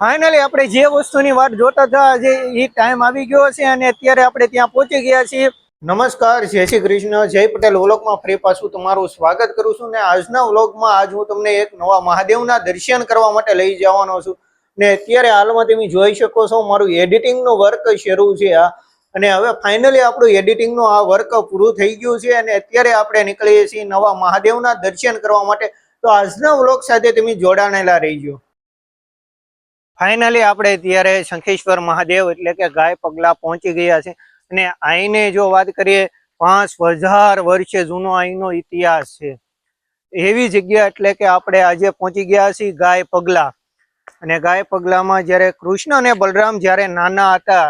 Finally આપણે જે વસ્તુની વાત જોતા હતા આજે એ ટાઈમ આવી ગયો છે અને અત્યારે આપણે ત્યાં પહોંચી ગયા છીએ। નમસ્કાર, જય શ્રી કૃષ્ણ, જય પટેલ વ્લોગમાં ફરી પાછું તમારું સ્વાગત કરું છું। ને આજના વ્લોગમાં આજ હું તમને એક નવા મહાદેવના દર્શન કરવા માટે લઈ જવાનો છું। ને અત્યારે હાલમાં તમે જોઈ શકો છો મારું એડિટિંગનું વર્ક શરૂ છે અને હવે ફાઇનલી આપણું એડિટિંગનું આ વર્ક પૂરું થઈ ગયું છે અને અત્યારે આપણે નીકળીએ છીએ નવા મહાદેવના દર્શન કરવા માટે। તો આજના વ્લોગ સાથે તમે જોડાણેલા રહીજો। ફાઇનલી આપણે ત્યારે શંખેશ્વર મહાદેવ એટલે કે ગાય પગલા પહોંચી ગયા છે અને અહીંને જો વાત કરીએ 5000 વર્ષ જૂનો અહીંનો ઇતિહાસ છે। એવી જગ્યા એટલે કે આપણે આજે પહોંચી ગયા છીએ ગાય પગલા। અને ગાય પગલામાં જ્યારે કૃષ્ણ અને બલરામ જ્યારે નાના હતા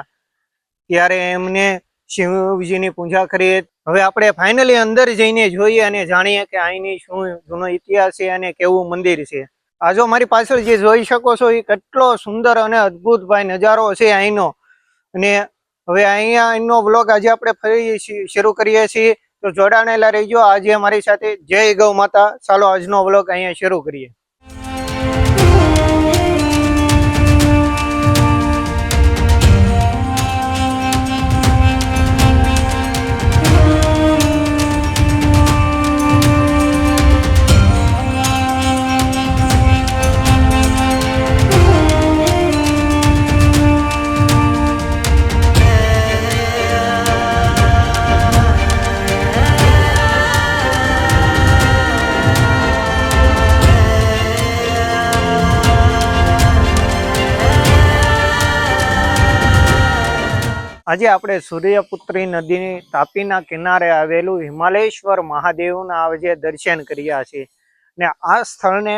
ત્યારે એમને શિવજીની પૂજા કરી। હવે આપણે ફાઇનલી અંદર જઈને જોઈએ અને જાણીએ કે અહીંની શું જૂનો ઇતિહાસ છે અને કેવું મંદિર છે। આ જો મારી પાછળ જે જોઈ શકો છો એ કેટલો સુંદર અને અદ્ભુત ભાઈ નજારો છે અહીંનો। અને હવે અહીંયા અહીંનો વ્લોગ આજે આપણે ફરી શરૂ કરીએ છીએ, તો જોડાણેલા રહીજો આજે અમારી સાથે। જય ગૌ માતા। ચાલો આજનો વ્લોગ અહીંયા શરૂ કરીએ। આજે આપણે સૂર્યપુત્રી નદીની તાપીના કિનારે આવેલું હિમાલયેશ્વર મહાદેવના આજે દર્શન કર્યા છે। ને આ સ્થળને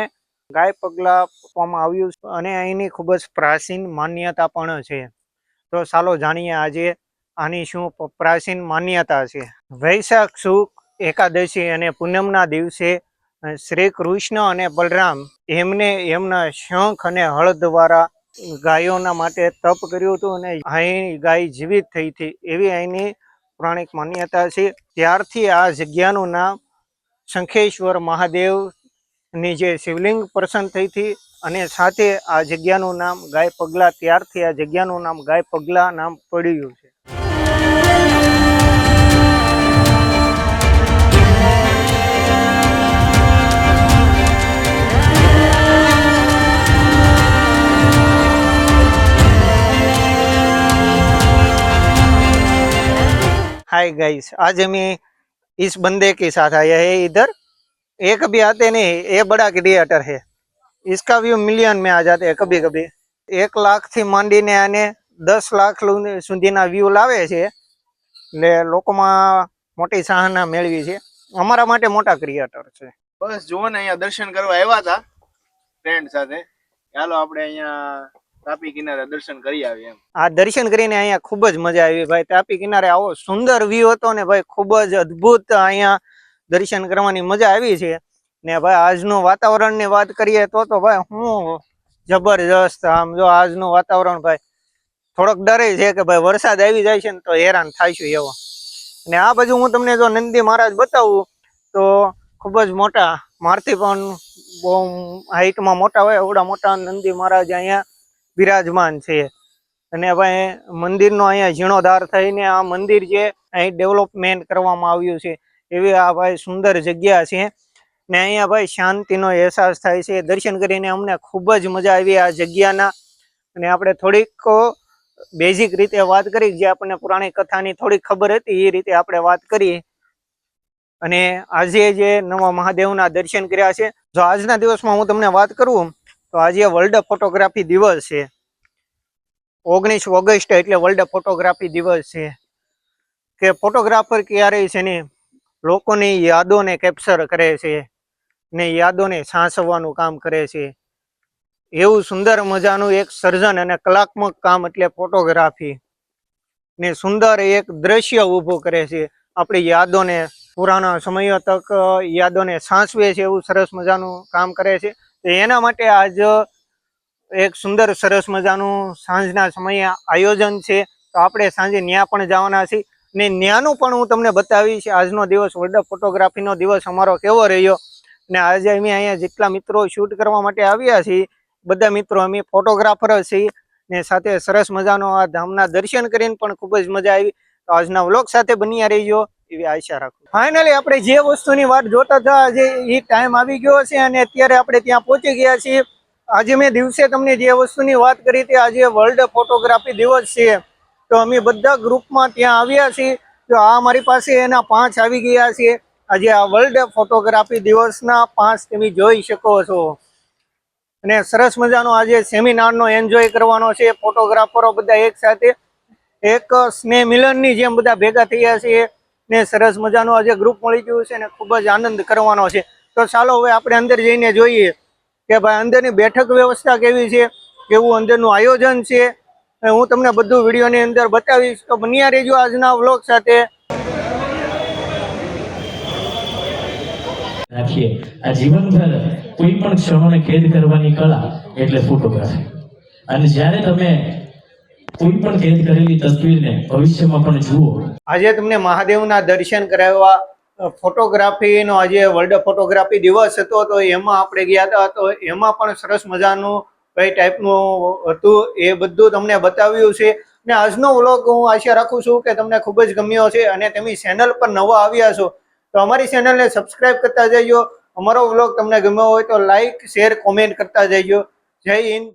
ગાય પગલા આપવામાં આવ્યું અને અહીંની ખૂબ જ પ્રાચીન માન્યતા પણ છે। તો ચાલો જાણીએ આજે આની શું પ્રાચીન માન્યતા છે। વૈશાખ સુદ એકાદશી અને પૂનમના દિવસે શ્રી કૃષ્ણ અને બલરામ એમને એમના શંખ અને હળ દ્વારા ગાયોના માટે તપ કર્યું હતું અને અહીં ગાય જીવિત થઈ હતી એવી અહીંની પૌરાણિક માન્યતા છે। ત્યારથી આ જગ્યાનું નામ શંખેશ્વર મહાદેવની જે શિવલિંગ પ્રસન્ન થઈ હતી અને સાથે આ જગ્યાનું નામ ગાય પગલા, ત્યારથી આ જગ્યાનું નામ ગાય પગલા નામ પડ્યું છે। हाय गाइस, आज हमें इस बंदे के साथ आया है इधर। एक कभी आते नहीं, ये बड़ा क्रिएटर है, इसका व्यू मिलियन में आ जाते हैं कभी कभी। 1 लाख थी માંડીને આને 10 લાખ સુધીના વ્યૂ લાવે છે એટલે લોકોમાં મોટી સહાયતા મેળવી છે। અમારા માટે મોટા ક્રિએટર છે। બસ જુઓ ને અહીંયા દર્શન કરવા આવ્યા હતા ફ્રેન્ડ સાથે। ચાલો આપણે અહીંયા તાપી કિનારે દર્શન કરી આવીએ એમ। આ દર્શન કરીને અહીંયા ખૂબ જ મજા આવી ભાઈ। તાપી કિનારે આવો સુંદર વ્યૂ હતો ને ભાઈ, ખૂબ જ અદ્ભુત અહીંયા દર્શન કરવાની મજા આવી છે। ને ભાઈ આજનું વાતાવરણની વાત કરીએ તો ભાઈ હું જબરજસ્ત। આમ જો આજનું વાતાવરણ ભાઈ થોડોક ડરે છે કે ભાઈ વરસાદ આવી જાય છે ને તો હેરાન થાઈશું એવો। અને આ બાજુ હું તમને જો નંદી મહારાજ બતાવું તો ખૂબ જ મોટા, મારથી પણ બહુ હાઈટમાં મોટા હોય એવડા મોટા નંદી મહારાજ અહીંયા બિરાજમાન છે। અને ભાઈ મંદિરનો અહીંયા જીર્ણોદ્ધાર થઈને આ મંદિર જે અહીં ડેવલપમેન્ટ કરવામાં આવ્યું છે એવી આ ભાઈ સુંદર જગ્યા છે। ને અહીંયા ભાઈ શાંતિનો અહેસાસ થાય છે। દર્શન કરીને અમને ખૂબ જ મજા આવી આ જગ્યાના। અને આપણે થોડીક બેઝિક રીતે વાત કરી, જે આપણને પુરાણી કથાની થોડીક ખબર હતી એ રીતે આપણે વાત કરી। અને આજે જે નવા મહાદેવના દર્શન કર્યા છે। જો આજના દિવસમાં હું તમને વાત કરું તો આજે વર્લ્ડ ફોટોગ્રાફી દિવસ છે। 19 ઓગસ્ટ એટલે વર્લ્ડ ફોટોગ્રાફી દિવસ છે કે ફોટોગ્રાફર ક્યારેય છે ને લોકોની યાદોને કેપ્ચર કરે છે ને યાદોને સાચવવાનું કામ કરે છે। એવું સુંદર મજાનું એક સર્જન અને કલાત્મક કામ એટલે ફોટોગ્રાફી ને સુંદર એક દ્રશ્ય ઊભું કરે છે। આપણી યાદોને પુરાણા સમયો તક યાદોને સાચવે છે એવું સરસ મજાનું કામ કરે છે। તો એના માટે આજ એક સુંદર સરસ મજાનું સાંજના સમયે આયોજન છે। તો આપણે સાંજે ન્યા પણ જવાના છીએ ને ન્યાનું પણ હું તમને બતાવીશ આજનો દિવસ વર્લ્ડ ફોટોગ્રાફીનો દિવસ અમારો કેવો રહ્યો। ને આજે અમે અહીંયા જેટલા મિત્રો શૂટ કરવા માટે આવ્યા છીએ બધા મિત્રો અમે ફોટોગ્રાફર છીએ ને સાથે સરસ મજાનો આ ધામના દર્શન કરીને પણ ખૂબ જ મજા આવી. તો આજના વ્લોગ સાથે બન્યા રહીજો એવી આશા રાખું. ફાઇનલી આપણે જે વસ્તુની વાટ જોતા હતા આજે એ ટાઈમ આવી ગયો છે અને અત્યારે આપણે ત્યાં પહોંચી ગયા છીએ. આજે મેં દિવસે તમને જે વસ્તુની વાત કરી હતી, આજે વર્લ્ડ ફોટોગ્રાફી દિવસ છે. તો અમે બધા ગ્રુપમાં ત્યાં આવ્યા છીએ. તો આ મારી પાસે એના 5 આવી ગયા છે. આજે આ વર્લ્ડ ફોટોગ્રાફી દિવસના 5 તમે જોઈ શકો છો. અને સરસ મજાનો આજે સેમિનારનો એન્જોય કરવાનો છે. ફોટોગ્રાફરો બધા એક સાથે એક સ્નેહ મિલનની જેમ બધા ભેગા થયા છે ને સરસ મજાનું આજે ગ્રુપ મળી ગયું છે ને ખૂબ જ આનંદ કરવાનો છે. તો ચાલો હવે આપણે અંદર જઈને જોઈએ કે ભાઈ અંદરની બેઠક વ્યવસ્થા કેવી છે, કેવું અંદરનું આયોજન છે. હું તમને બધું વિડીયોની અંદર બતાવીશ. તો બન્યા રહેજો આજના વ્લોગ સાથે. રાખીએ આ જીવનભર કોઈ પણ ક્ષણોને કેદ કરવાની કળા એટલે ફોટોગ્રાફી. અને જ્યારે તમે કોઈ પણ કેદ કરેલી તસવીરને ભવિષ્યમાં પણ જુઓ. આજે તમને મહાદેવના દર્શન કરાવવા ફોટોગ્રાફીનો આજે વર્લ્ડ ફોટોગ્રાફી દિવસ હતો. તો એમાં આપણે ગયા હતા. તો એમાં પણ સરસ મજાનું કઈ ટાઈપનું હતું એ બધું તમને બતાવ્યું છે. ને આજનો વ્લોગ હું આશા રાખું છું કે તમને ખૂબ જ ગમ્યો છે અને તમે ચેનલ પર નવા આવ્યા છો તો અમારી ચેનલને સબસ્ક્રાઇબ કરતા જજો. અમારો વ્લોગ તમને ગમ્યો હોય તો લાઈક, શેર, કોમેન્ટ કરતા જજો. જય હિન્દ.